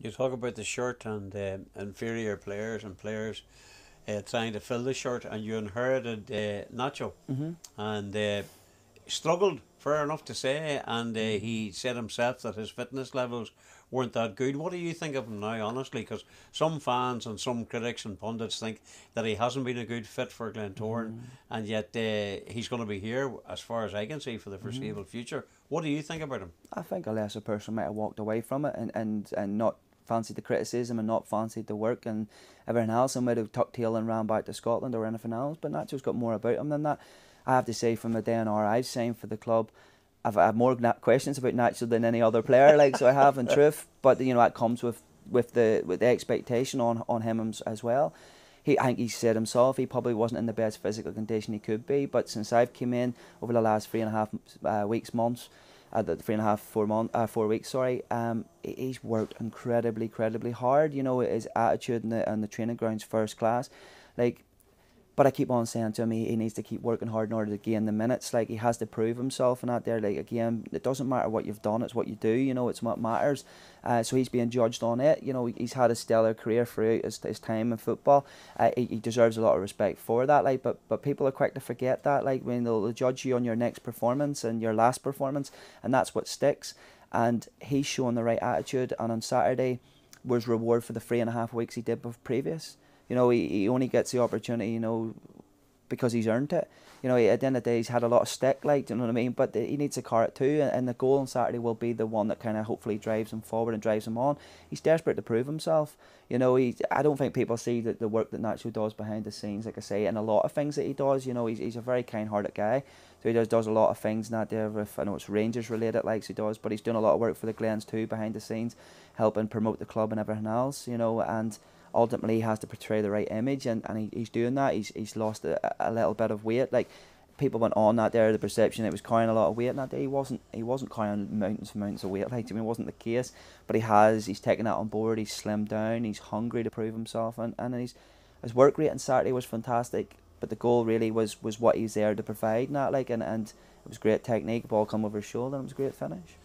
You talk about the shirt and inferior players and players trying to fill the shirt, and you inherited Nacho, Hmm. and struggled, fair enough to say, and he said himself that his fitness levels weren't that good. What do you think of him now, honestly? Because some fans and some critics and pundits think that he hasn't been a good fit for Glentoran, Hmm. and yet he's going to be here, as far as I can see, for the Hmm. foreseeable future. What do you think about him? I think a lesser person might have walked away from it and not fancied the criticism and not fancied the work and everything else and might have tucked tail and ran back to Scotland or anything else. But Nacho's got more about him than that. I have to say, from the day on I've signed for the club, I have more questions about Nacho than any other player. Like, so I have, in truth. But you know, that comes with the expectation on him as well. I think he said himself he probably wasn't in the best physical condition he could be. But since I've come in over the last 3.5 weeks, months, the 3.5, 4 weeks, sorry, he's worked incredibly hard. You know, his attitude and the training ground's first class. Like, but I keep on saying to him he needs to keep working hard in order to gain the minutes. Like, he has to prove himself and that there. Like, again, it doesn't matter what you've done, it's what you do. You know, it's what matters. So he's being judged on it. You know, he's had a stellar career throughout his time in football. He deserves a lot of respect for that. Like, but people are quick to forget that. Like, when they'll judge you on your next performance and your last performance, and that's what sticks. And he's shown the right attitude. And on Saturday was reward for the 3.5 weeks he did previous. You know, he only gets the opportunity, you know, because he's earned it. You know, at the end of the day, he's had a lot of stick, like, do you know what I mean? But he needs to carrot too, and the goal on Saturday will be the one that kind of hopefully drives him forward and drives him on. He's desperate to prove himself. You know, I don't think people see the work that Nacho does behind the scenes, like I say, and a lot of things that he does. You know, he's a very kind-hearted guy. So he does a lot of things not there with, I know it's Rangers related, like he does, but he's doing a lot of work for the Glens too behind the scenes, helping promote the club and everything else, you know, and ultimately he has to portray the right image, and he's doing that. He's lost a little bit of weight. Like, people went on that there, the perception it was carrying a lot of weight, and that day he wasn't carrying mountains and mountains of weight. Like, I mean, it wasn't the case, but he's taken that on board. He's slimmed down. He's hungry to prove himself, and his work rate on Saturday was fantastic. But the goal really was what he's there to provide, not like, and it was great technique. Ball come over his shoulder, and it was a great finish.